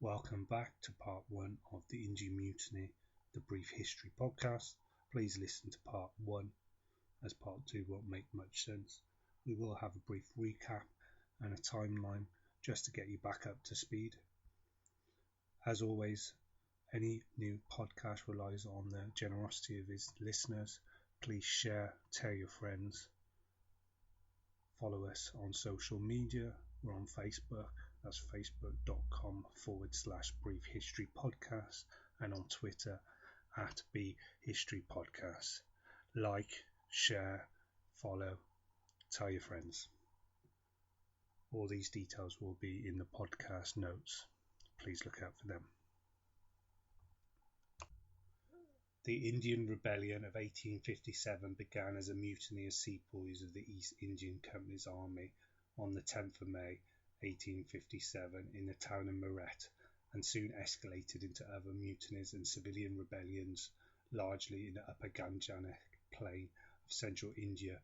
Welcome back to part 1 of the Indian Mutiny, the Brief History podcast. Please listen to part 1 as part 2 won't make much sense. We will have a brief recap and a timeline just to get you back up to speed. As always, any new podcast relies on the generosity of its listeners. Please share, tell your friends. Follow us on social media. We're on Facebook. That's facebook.com/Brief History Podcast, and on Twitter @BHistoryPodcast. Like, share, follow, tell your friends. All these details will be in the podcast notes. Please look out for them. The Indian Rebellion of 1857 began as a mutiny of sepoys of the East India Company's army on the 10th of May 1857 in the town of Meerut, and soon escalated into other mutinies and civilian rebellions, largely in the upper Gangetic plain of central India,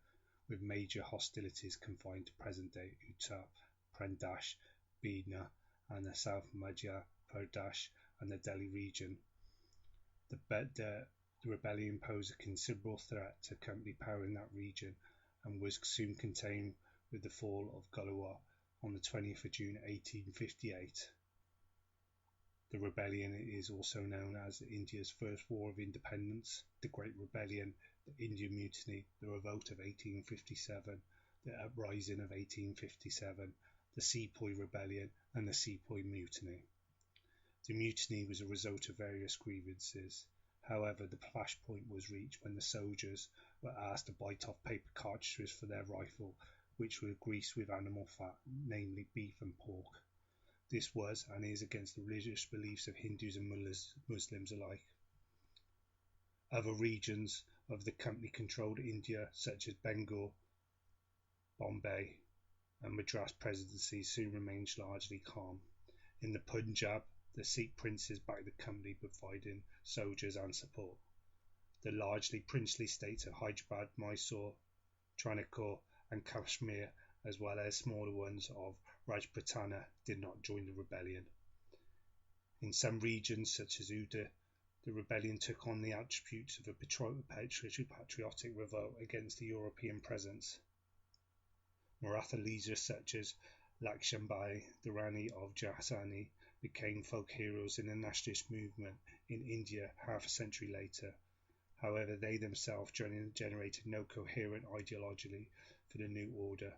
with major hostilities confined to present-day Uttar Pradesh, Bihar, and the South Madhya Pradesh and the Delhi region. The rebellion posed a considerable threat to company power in that region and was soon contained with the fall of Gwalior on the 20th of June 1858. The rebellion is also known as India's First War of Independence, the Great Rebellion, the Indian Mutiny, the Revolt of 1857, the Uprising of 1857, the Sepoy Rebellion, and the Sepoy Mutiny. The mutiny was a result of various grievances. However, the flashpoint was reached when the soldiers were asked to bite off paper cartridges for their rifle, which were greased with animal fat, namely beef and pork. This was and is against the religious beliefs of Hindus and Muslims alike. Other regions of the company-controlled India, such as Bengal, Bombay, and Madras Presidency, soon remained largely calm. In the Punjab, the Sikh princes backed the company, providing soldiers and support. The largely princely states of Hyderabad, Mysore, Travancore, and Kashmir, as well as smaller ones of Rajputana, did not join the rebellion. In some regions, such as Uttar, the rebellion took on the attributes of a patriotic revolt against the European presence. Maratha leaders such as Lakshmibai, the Rani of Jhansi, became folk heroes in the nationalist movement in India half a century later. However, they themselves generated no coherent ideology for the new order.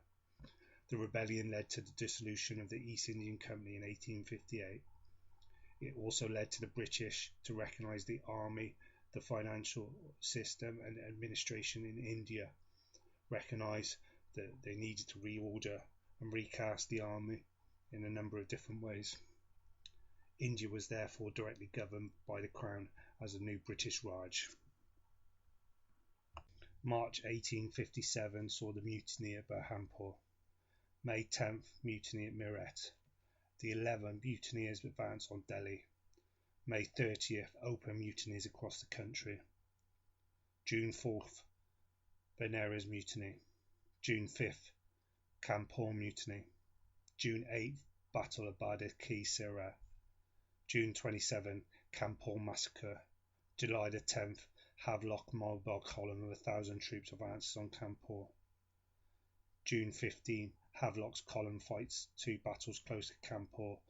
The rebellion led to the dissolution of the East India Company in 1858. It also led to the British to recognise the army, the financial system and administration in India, recognise that they needed to reorder and recast the army in a number of different ways. India was therefore directly governed by the Crown as a new British Raj. March 1857 saw the mutiny at Berhampur. May 10th, mutiny at Meerut. The 11th, mutineers advanced on Delhi. May 30th, open mutinies across the country. June 4th, Benares Mutiny. June 5th, Kanpur Mutiny. June 8th, Battle of Bada Ki Sirah. June 27th, Kanpur Massacre. July the 10th, Havelock Mobile Column of 1,000 troops advances on Kanpur. June 15, Havelock's column fights two battles close to Kanpur,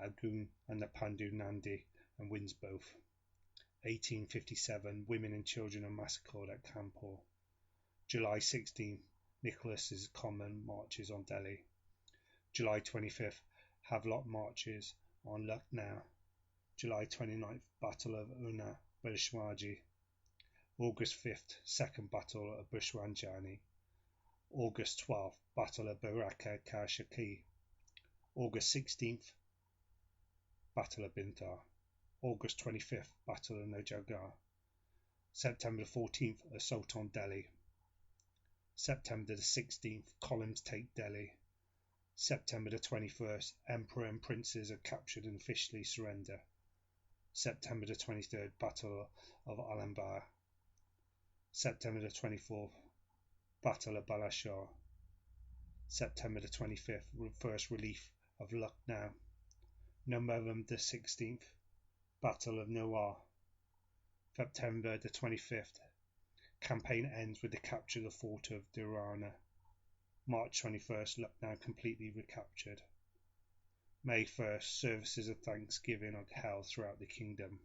Agun and the Pandu Nandi, and wins both. 1857, women and children are massacred at Kanpur. July 16, Nicholas's common marches on Delhi. July 25th, Havelock marches on Lucknow. July 29th, Battle of Una, Bishwaji. August 5th, Second Battle of Bushwanjani. August 12th, Battle of Baraka Kashaki. August 16th, Battle of Bindar. August 25th, Battle of Najagar. September 14th, Assault on Delhi. September 16th, columns take Delhi. September 21st, Emperor and princes are captured and officially surrender. September 23rd, Battle of Alambar. September 24th, Battle of Balashar. September 25th, first relief of Lucknow. November the 16th, Battle of Noir. September the 25th, campaign ends with the capture of the fort of Durrani. March 21st, Lucknow completely recaptured. May 1st, services of Thanksgiving are held throughout the kingdom.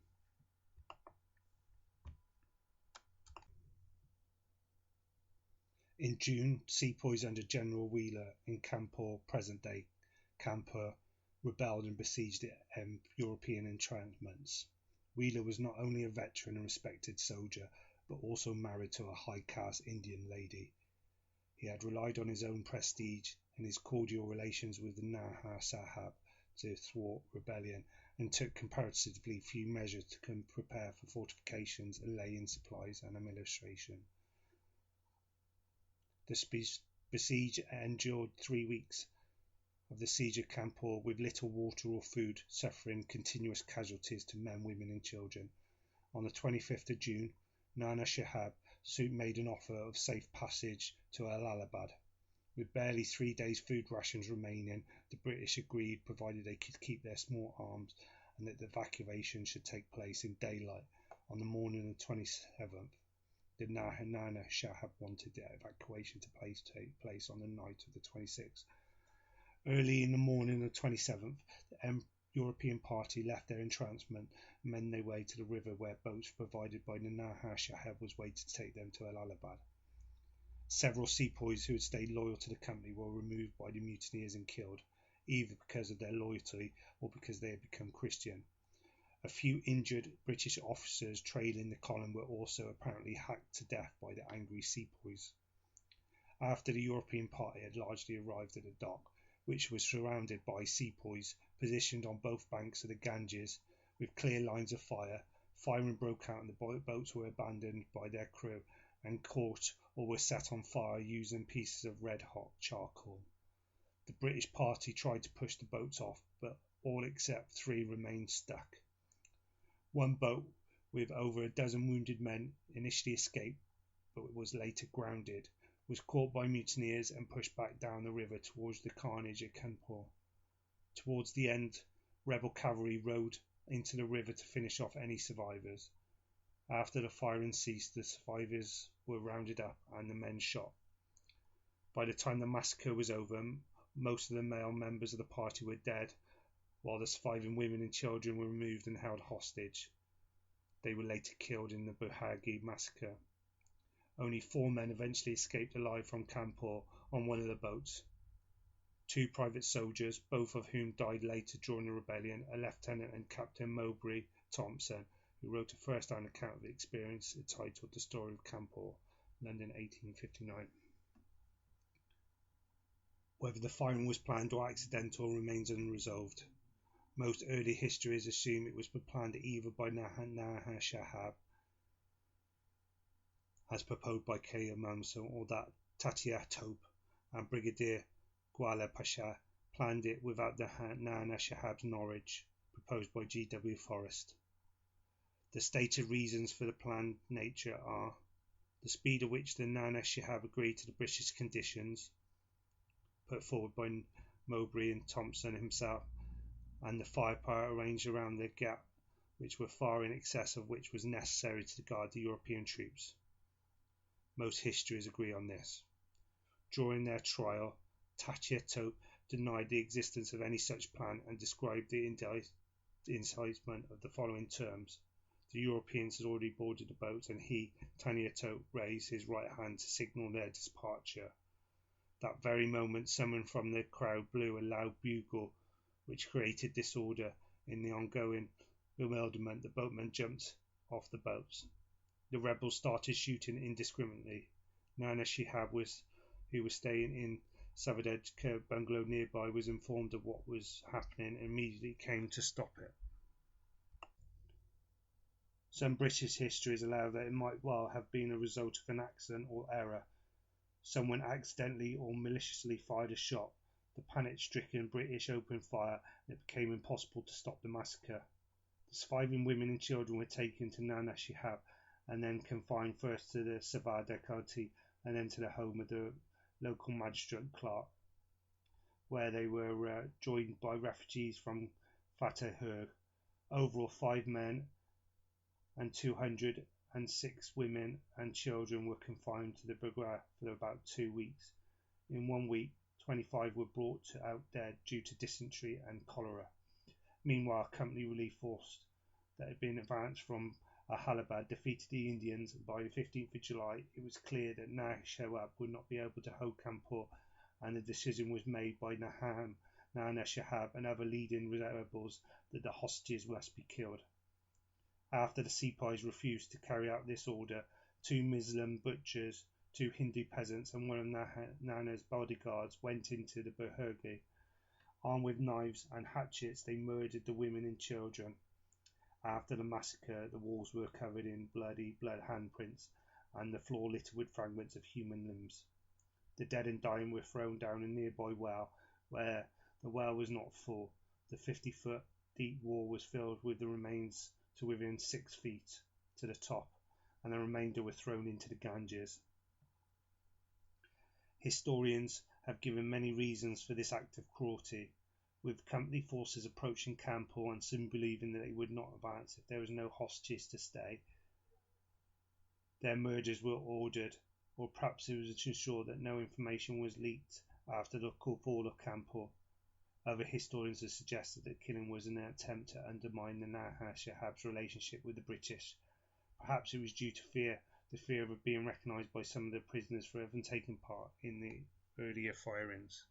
In June, sepoys under General Wheeler in Kanpur, present-day Kanpur, rebelled and besieged European entrenchments. Wheeler was not only a veteran and respected soldier, but also married to a high-caste Indian lady. He had relied on his own prestige and his cordial relations with the Nana Sahib to thwart rebellion, and took comparatively few measures to prepare for fortifications and lay in supplies and administration. The besiege endured 3 weeks of the siege of Kanpur with little water or food, suffering continuous casualties to men, women and children. On the 25th of June, Nana Shahab made an offer of safe passage to Allahabad. With barely 3 days' food rations remaining, the British agreed, provided they could keep their small arms, and that the evacuation should take place in daylight on the morning of the 27th. The Nana Shahab wanted the evacuation to take place on the night of the 26th. Early in the morning of the 27th, the European party left their entrenchment and made their way to the river, where boats provided by the Nana Shahab was waiting to take them to Allahabad. Several sepoys who had stayed loyal to the company were removed by the mutineers and killed, either because of their loyalty or because they had become Christian. A few injured British officers trailing the column were also apparently hacked to death by the angry sepoys. After the European party had largely arrived at the dock, which was surrounded by sepoys positioned on both banks of the Ganges with clear lines of fire, firing broke out and the boats were abandoned by their crew and caught or were set on fire using pieces of red-hot charcoal. The British party tried to push the boats off, but all except 3 remained stuck. One boat with over a dozen wounded men initially escaped, but was later grounded, was caught by mutineers and pushed back down the river towards the carnage at Kanpur. Towards the end, rebel cavalry rode into the river to finish off any survivors. After the firing ceased, the survivors were rounded up and the men shot. By the time the massacre was over, most of the male members of the party were dead, while the surviving women and children were removed and held hostage. They were later killed in the Buhagi massacre. Only 4 men eventually escaped alive from Kanpur on one of the boats. 2 private soldiers, both of whom died later during the rebellion, a Lieutenant and Captain Mowbray Thompson, who wrote a first-hand account of the experience entitled The Story of Kanpur, London 1859. Whether the firing was planned or accidental remains unresolved. Most early histories assume it was planned either by Nana Shahab, as proposed by K. Manso, or that Tatya Tope and Brigadier Gwalior Pasha planned it without the Nana Shahab's knowledge, proposed by G. W. Forrest. The stated reasons for the planned nature are the speed at which the Nana Shahab agreed to the British conditions put forward by Mowbray and Thompson himself, and the firepower arranged around the gap, which were far in excess of which was necessary to guard the European troops. Most histories agree on this. During their trial, Tatya Tope denied the existence of any such plan and described the incitement of the following terms. The Europeans had already boarded the boats, and he, Tatya Tope, raised his right hand to signal their departure. That very moment, someone from the crowd blew a loud bugle, which created disorder. In the ongoing bewilderment, the boatmen jumped off the boats. The rebels started shooting indiscriminately. Nana Shahab, who was staying in Savadej bungalow nearby, was informed of what was happening and immediately came to stop it. Some British histories allow that it might well have been a result of an accident or error. Someone accidentally or maliciously fired a shot. The panic-stricken British opened fire, and it became impossible to stop the massacre. The surviving women and children were taken to Nana Shahab and then confined first to the Savada County and then to the home of the local magistrate Clark, where they were joined by refugees from Fatehurg. Overall, 5 men and 206 women and children were confined to the Bagra for about 2 weeks. In 1 week, 25 were brought out dead due to dysentery and cholera. Meanwhile, a company relief force that had been advanced from Allahabad defeated the Indians. By the 15th of July, it was clear that Nana would not be able to hold Kanpur, and the decision was made by Nana Shahab and other leading rebels that the hostages must be killed. After the sepoys refused to carry out this order, 2 Muslim butchers, 2 Hindu peasants, and one of Nana's bodyguards went into the Bahergi. Armed with knives and hatchets, they murdered the women and children. After the massacre, the walls were covered in blood handprints, and the floor littered with fragments of human limbs. The dead and dying were thrown down a nearby well, where the well was not full. The 50-foot deep wall was filled with the remains to within 6 feet to the top, and the remainder were thrown into the Ganges. Historians have given many reasons for this act of cruelty, with company forces approaching Kanpur and soon believing that they would not advance if there was no hostages to stay. Their murders were ordered, or perhaps it was to ensure that no information was leaked after the fall of Kanpur. Other historians have suggested that killing was an attempt to undermine the Nana Shahab's relationship with the British. Perhaps it was due to the fear of being recognised by some of the prisoners for having taken part in the earlier firings.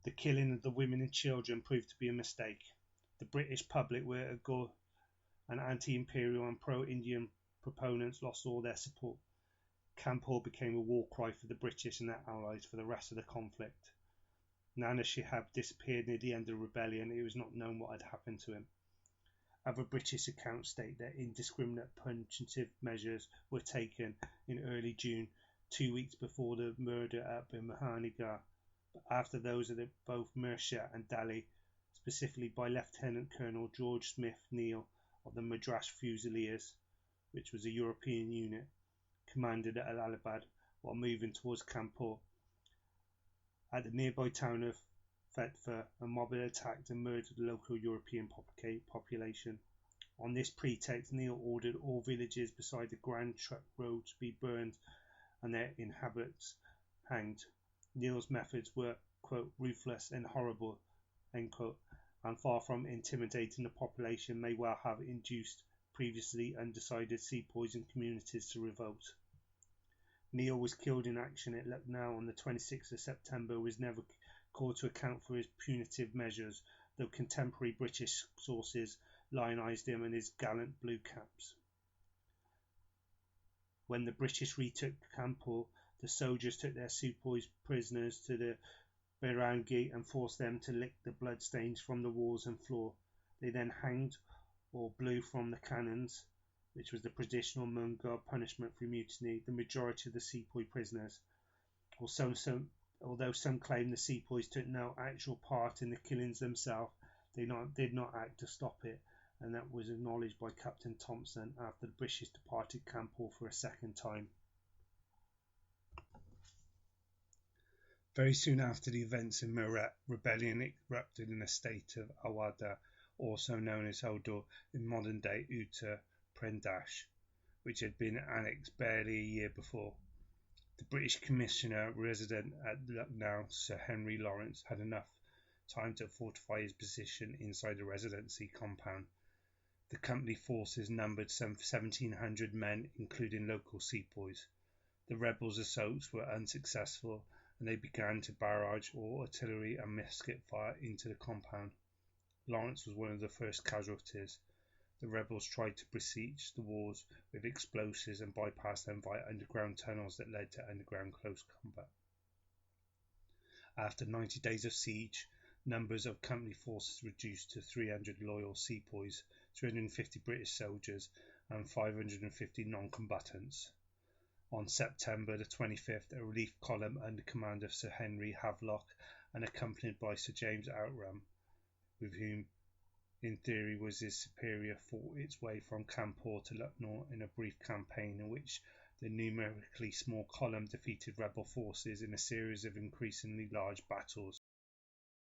The killing of the women and children proved to be a mistake. The British public were and anti-imperial and pro-Indian proponents lost all their support. Kanpur became a war cry for the British and their allies for the rest of the conflict. Nana Shahab disappeared near the end of the rebellion. It was not known what had happened to him. Other British accounts state that indiscriminate punitive measures were taken in early June, 2 weeks before the murder at Bihar, but after those of both Mirsha and Delhi, specifically by Lieutenant Colonel George Smith Neal of the Madras Fusiliers, which was a European unit commanded at Allahabad while moving towards Kanpur. At the nearby town of Fetva, a mob had attacked and murdered the local European population. On this pretext, Neal ordered all villages beside the Grand Trunk Road to be burned and their inhabitants hanged. Neal's methods were, quote, ruthless and horrible, end quote, and far from intimidating the population, may well have induced previously undecided sepoys and communities to revolt. Neal was killed in action at Lucknow on the 26th of September, was never called to account for his punitive measures, though contemporary British sources lionised him and his gallant blue caps. When the British retook Kanpur, the soldiers took their sepoys prisoners to the Barangi and forced them to lick the bloodstains from the walls and floor. They then hanged or blew from the cannons, which was the traditional Mughal punishment for mutiny, the majority of the sepoy prisoners. Although some claim the sepoys took no actual part in the killings themselves, they did not act to stop it, and that was acknowledged by Captain Thompson after the British departed Kanpur for a second time. Very soon after the events in Meerut, rebellion erupted in the state of Awadh, also known as Hodor in modern-day Uttar Pradesh, which had been annexed barely a year before. The British Commissioner resident at Lucknow, Sir Henry Lawrence, had enough time to fortify his position inside the residency compound. The company forces numbered some 1,700 men, including local sepoys. The rebels' assaults were unsuccessful, and they began to barrage all artillery and musket fire into the compound. Lawrence was one of the first casualties. The rebels tried to besiege the walls with explosives and bypass them via underground tunnels that led to underground close combat. After 90 days of siege, numbers of company forces reduced to 300 loyal sepoys, 350 British soldiers, and 550 non-combatants. On September the 25th, a relief column under command of Sir Henry Havelock and accompanied by Sir James Outram, with whom in theory was his superior, fought its way from Kanpur to Lucknow in a brief campaign in which The numerically small column defeated rebel forces in a series of increasingly large battles